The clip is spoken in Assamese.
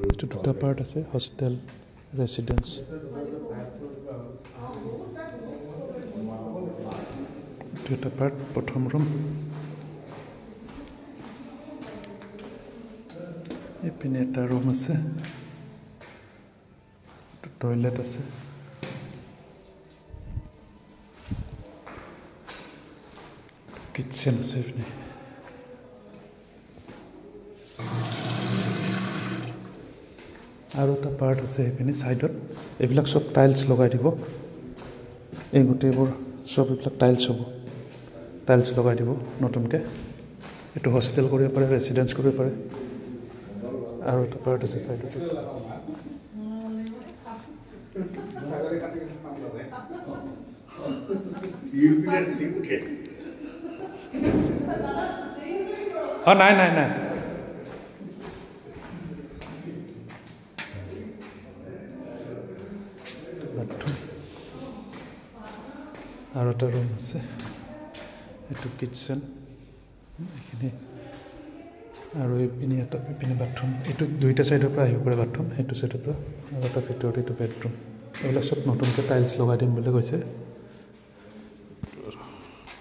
এইটো দুটা পাৰ্ট আছে হোষ্টেল ৰেচিডেন্স এইটো এটা পাৰ্ট প্ৰথম ৰুম এইপিনে এটা ৰুম আছে টয়লেট আছে কিচেন আছে এইপিনে আৰু এটা পাৰ্ট আছে এইপিনে সাইডত এইবিলাক সব টাইলছ লগাই দিব এই গোটেইবোৰ সব এইবিলাক টাইলছ হ'ব টাইলছ লগাই দিব নতুনকে এইটো হোষ্টেল কৰিব পাৰে ৰেচিডেন্স কৰিব পাৰে আৰু এটা পাৰ্ট আছে সাইডত নাই আৰু এটা ৰুম আছে এইটো কিচেন এইখিনি আৰু এইপিনে এটা এইপিনে বাথৰুম এইটো দুইটা সাইডৰ পৰা আহিব পাৰে বাথৰুম সেইটো সাইডৰ পৰা আৰু এটা ভিতৰত এইটো বেডৰুম এইবিলাক সব নতুনকৈ টাইলছ লগাই দিম বুলি কৈছে